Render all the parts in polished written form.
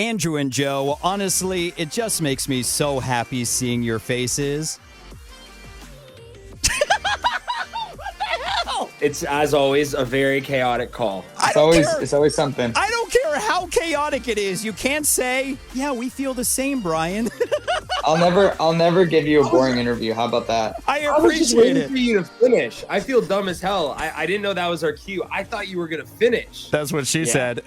Andrew and Joe, honestly, it just makes me so happy seeing your faces. What the hell? It's, as always, a very chaotic call. It's always something. I don't care how chaotic it is. You can't say, yeah, we feel the same, Brian. I'll never give you a boring interview. How about that? I I was just appreciate waiting it. for you to finish. I feel dumb as hell. I didn't know that was our cue. I thought you were going to finish. That's what she said.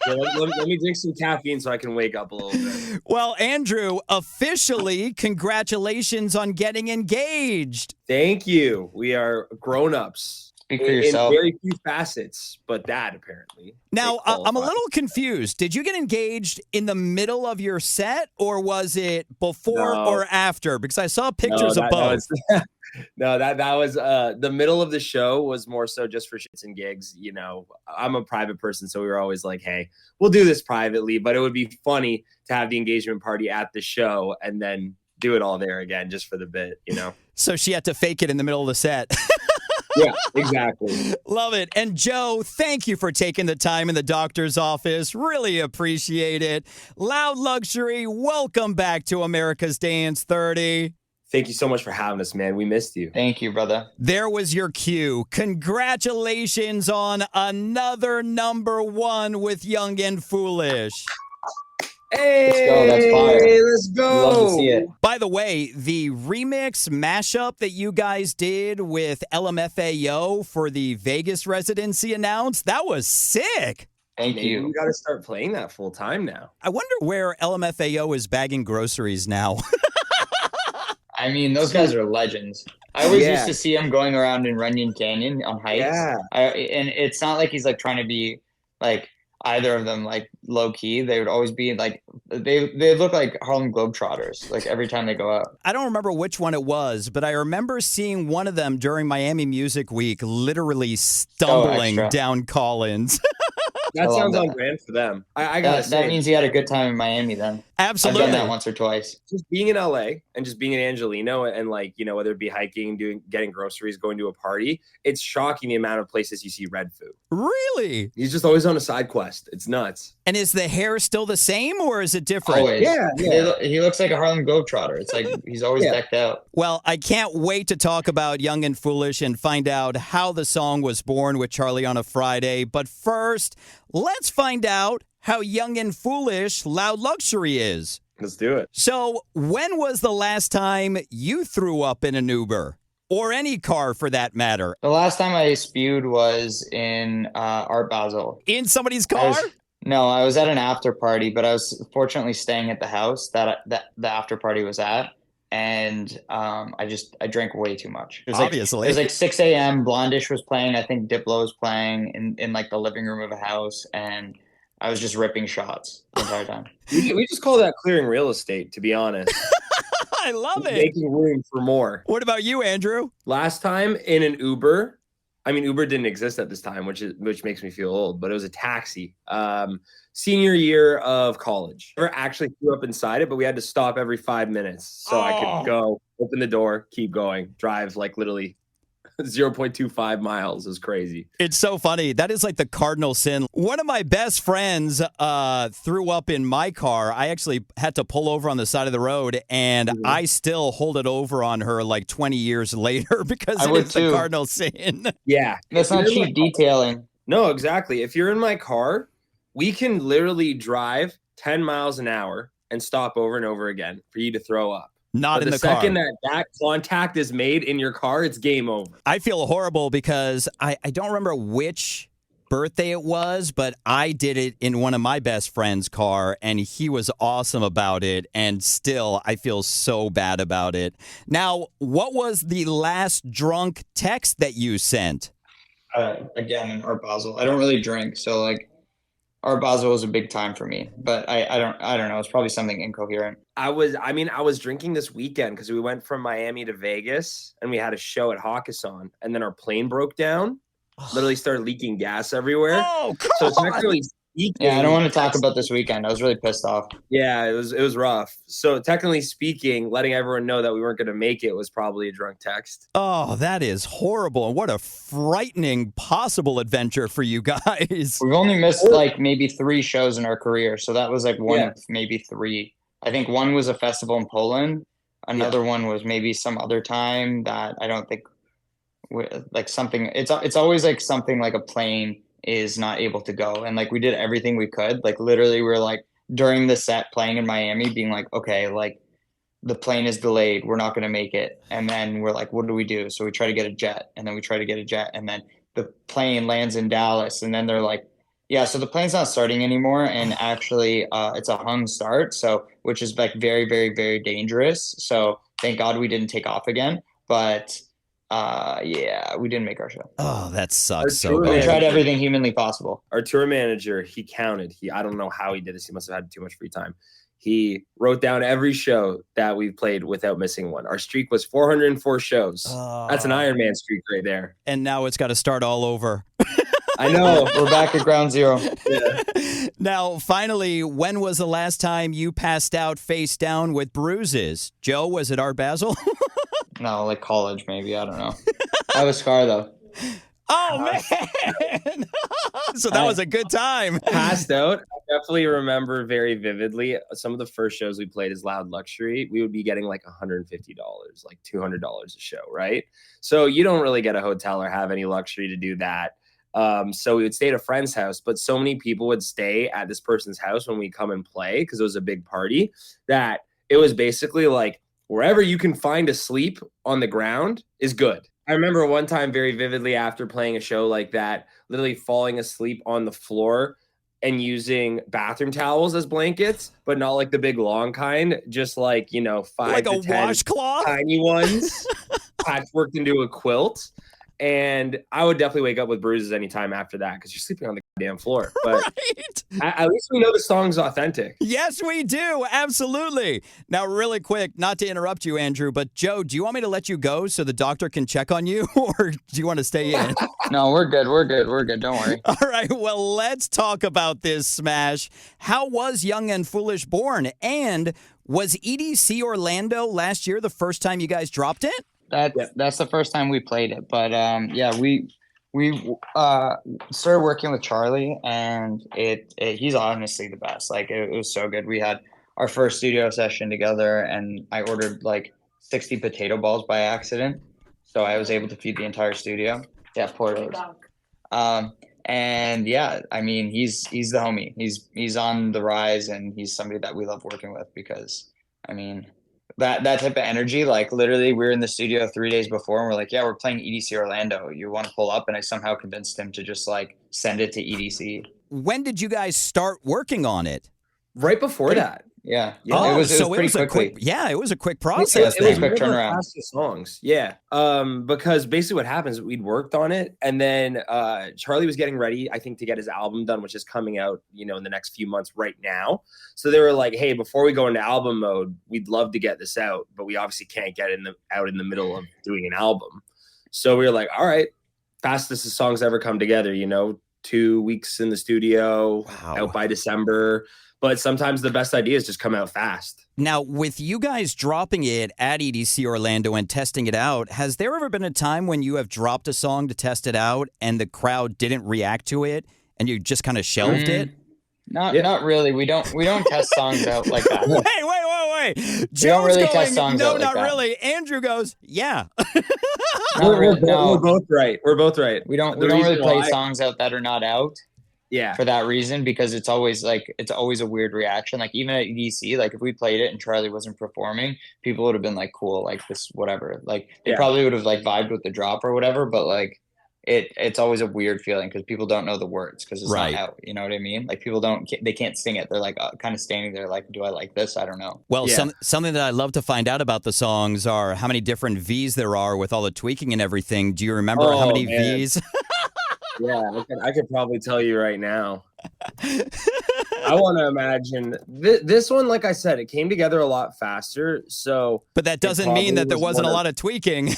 Yeah, let me drink some caffeine so I can wake up a little bit. Well, Andrew, officially, congratulations on getting engaged. Thank you. We are grown-ups. Speak for yourself. In very few facets, but that apparently. Now, I'm a little confused. Did you get engaged in the middle of your set, or was it before or after? Because I saw pictures of both. That was the middle of the show was more so just for shits and gigs. You know, I'm a private person, so we were always like, hey, we'll do this privately, but it would be funny to have the engagement party at the show and then do it all there again just for the bit, you know? So she had to fake it in the middle of the set. Yeah, exactly. Love it. And Joe, thank you for taking the time in the doctor's office. Really appreciate it. Loud Luxury, welcome back to America's Dance 30. Thank you so much for having us, man. We missed you. Thank you, brother. There was your cue. Congratulations on another #1 with Young and Foolish. Hey, Let's go. That's fire. Let's go. Love to see it. By the way, the remix mashup that you guys did with LMFAO for the Vegas residency announced, that was sick. Thank Maybe you. we got to start playing that full time now. I wonder where LMFAO is bagging groceries now. I mean, those guys are legends. I always Yeah. used to see him going around in Runyon Canyon on hikes. Yeah. And it's not like he's like trying to be like either of them like low key. They would always be like they look like Harlem Globetrotters like every time they go out. I don't remember which one it was, but I remember seeing one of them during Miami Music Week literally stumbling extra. down Collins. That love sounds that. on brand for them. I gotta say, That means he had a good time in Miami then. Absolutely. I've done that once or twice. just being in LA and just being in Angelino and like, you know, whether it be hiking, getting groceries, going to a party, it's shocking the amount of places you see Red Foo. Really? He's just always on a side quest. It's nuts. And is the hair still the same or is it different? Always. Yeah. He looks like a Harlem Globetrotter. It's like he's always Yeah. decked out. Well, I can't wait to talk about Young and Foolish and find out how the song was born with Charlie on a Friday. But first, let's find out how Young and Foolish Loud Luxury is. Let's do it. So, when was the last time you threw up in an Uber? Or any car for that matter? The last time I spewed was in Art Basel. In somebody's car? I was at an after party, but I was fortunately staying at the house that the after party was at. And I drank way too much. It was Obviously. It was like 6 a.m. Blondish was playing. I think Diplo was playing in like the living room of a house. And I was just ripping shots the entire time. We just call that clearing real estate, to be honest. I love it. Making room for more. What about you, Andrew? Last time in an Uber, I mean, Uber didn't exist at this time, which makes me feel old, but it was a taxi. Senior year of college. Never actually threw up inside it, but we had to stop every 5 minutes so I could go, open the door, keep going, drive like literally 0.25 miles. Is crazy. It's so funny. That is like the cardinal sin. One of my best friends threw up in my car. I actually had to pull over on the side of the road, and I still hold it over on her like 20 years later because it's the cardinal sin. Yeah. That's not cheap detailing. No, exactly. If you're in my car, we can literally drive 10 miles an hour and stop over and over again for you to throw up. Not in the car. The second car. that contact is made in your car, it's game over. I feel horrible because I don't remember which birthday it was, but I did it in one of my best friend's car, and he was awesome about it, and still I feel so bad about it. Now, what was the last drunk text that you sent? Again, in Art Basel. I don't really drink, so like Art Basel was a big time for me, but I don't know. It's probably something incoherent. I was drinking this weekend because we went from Miami to Vegas and we had a show at Hakkasan, and then our plane broke down literally started leaking gas everywhere. Oh, So God. technically speaking, Yeah, I don't want to talk about this weekend. I was really pissed off. yeah, it was rough. So technically speaking, letting everyone know that we weren't going to make it was probably a drunk text. Oh, that is horrible. And what a frightening possible adventure for you guys. We've only missed like maybe 3 shows in our career. So that was like one Yeah. of maybe 3. I think one was a festival in Poland. Another one was maybe some other time that I don't think like something. It's always like something like a plane is not able to go. And like we did everything we could. Like literally we were like during the set playing in Miami being like, okay, like the plane is delayed. We're not going to make it. And then we're like, what do we do? So we try to get a jet, and then we try to get a jet, and then the plane lands in Dallas. And then they're like, yeah, so the plane's not starting anymore. And actually it's a hung start. So, which is like very, very, very dangerous. So thank God we didn't take off again. But yeah, we didn't make our show. Oh, that sucks Our so tour But we bad. tried everything humanly possible. Our tour manager, he counted. I don't know how he did this. He must have had too much free time. He wrote down every show that we've played without missing one. Our streak was 404 shows. That's an Iron Man streak right there. And now it's got to start all over. I know. We're back at ground zero. Yeah. Now, finally, when was the last time you passed out face down with bruises? Joe, was it Art Basel? No, like college maybe. I don't know. I have a scar though. Oh, man. So that was a good time. Passed out. I definitely remember very vividly some of the first shows we played as Loud Luxury. We would be getting like $150, like $200 a show, right? So you don't really get a hotel or have any luxury to do that. So we would stay at a friend's house, but so many people would stay at this person's house when we come and play because it was a big party that it was basically like wherever you can find a sleep on the ground is good. I remember one time very vividly after playing a show like that, literally falling asleep on the floor and using bathroom towels as blankets, but not like the big long kind, just like, 5 Like to a 10 washcloth? tiny ones patchworked into a quilt. And I would definitely wake up with bruises anytime after that because you're sleeping on the damn floor. But Right? at least we know the song's authentic. Yes, we do. Absolutely. Now, really quick, not to interrupt you, Andrew, but Joe, do you want me to let you go so the doctor can check on you, or do you want to stay in? No, we're good. We're good. We're good. Don't worry. All right, well, let's talk about this smash. How was Young and Foolish born? And was EDC Orlando last year the first time you guys dropped it? That's the first time we played it. But yeah, we started working with Charlie, and he's honestly the best. Like it was so good. We had our first studio session together, and I ordered like 60 potato balls by accident, so I was able to feed the entire studio. Yeah, Portos. And yeah, I mean, he's the homie. He's on the rise, and he's somebody that we love working with because, I mean, that type of energy, like literally we were in the studio 3 days before and we're like, yeah, we're playing EDC Orlando. You want to pull up? And I somehow convinced him to just like send it to EDC. When did you guys start working on it? Right before that. Yeah. Oh, it was so pretty quickly. it was a quick process. It was then. quick one of the turnaround. fastest songs. Yeah. Because basically what happens, we'd worked on it, and then Charlie was getting ready, I think, to get his album done, which is coming out, in the next few months right now. So they were like, hey, before we go into album mode, we'd love to get this out, but we obviously can't get out in the middle of doing an album. So we were like, all right, fastest the songs ever come together, 2 weeks in the studio, out by December. But sometimes the best ideas just come out fast. Now, with you guys dropping it at EDC Orlando and testing it out, has there ever been a time when you have dropped a song to test it out and the crowd didn't react to it and you just kind of shelved it? Not really. We don't test songs out like that. Wait. Joe's don't really going, test songs no, out like not that. really. Andrew goes, yeah. We're No, both right. We're both right. we don't The really reason play why- songs out that are not out. Yeah. For that reason, because it's always a weird reaction. Like even at EDC, like if we played it and Charlie wasn't performing, people would have been like, cool, like this, whatever. Like they probably would have like vibed with the drop or whatever, but like it's always a weird feeling because people don't know the words because it's not out. You know what I mean? Like people they can't sing it. They're like kind of standing there like, do I like this? I don't know. Well, something that I love to find out about the songs are how many different V's there are with all the tweaking and everything. Do you remember how many V's? Yeah, I could probably tell you right now. I want to imagine this one. Like I said, it came together a lot faster. So, but that doesn't mean that there wasn't a lot of tweaking.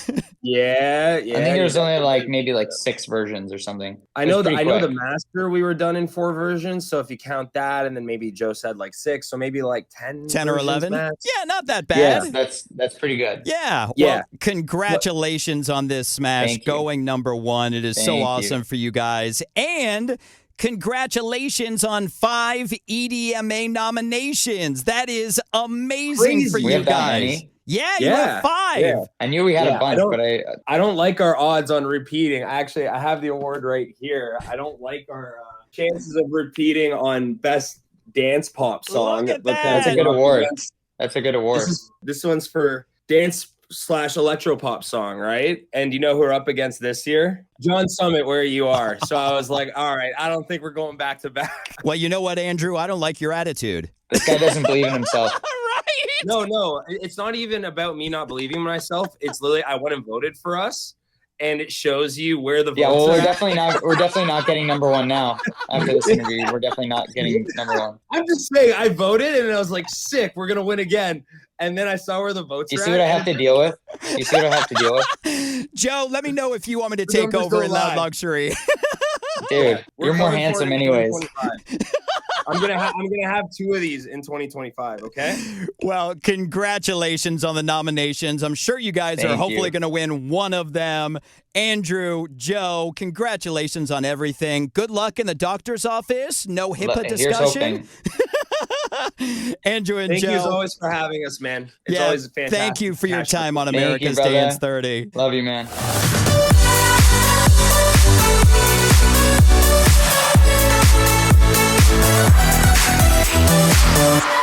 Yeah. I think there's only like maybe like 6 versions or something. I know the master we were done in 4 versions. So if you count that, and then maybe Joe said like 6, so maybe like 10 or 11. max. Yeah, not that bad. Yeah, that's pretty good. Yeah. Well, congratulations on this smash going number 1. It is so awesome for you guys. And congratulations on 5 EDMA nominations. That is amazing for you guys. Yeah, you have 5. Yeah. I knew we had a bunch, but I don't like our odds on repeating. Actually, I have the award right here. I don't like our chances of repeating on best dance pop song. Look at that. That's a good award. That's a good award. This one's for dance/electro pop song, right? And you know who we're up against this year? John Summit, Where You Are. So I was like, all right, I don't think we're going back to back. Well, you know what, Andrew? I don't like your attitude. This guy doesn't believe in himself. No, it's not even about me not believing in myself. It's literally I went and voted for us, and it shows you where the votes well, are. we're definitely not getting number 1 now. After this interview, we're definitely not getting number 1. I'm just saying, I voted, and I was like, sick, we're gonna win again. And then I saw where the votes. You see what I have to deal with? You see what I have to deal with? Joe, let me know if you want me to take over in Loud Luxury. Dude, you're more handsome anyways. I'm gonna have 2 of these in 2025. Okay. Well, congratulations on the nominations. I'm sure you guys are hopefully going to win one of them. Andrew, Joe, congratulations on everything. Good luck in the doctor's office. No HIPAA discussion. Andrew and Joe. Thank you as always for having us, man. It's always fantastic. Thank you for your time on America's Dance 30. Love you, man. We'll be right back.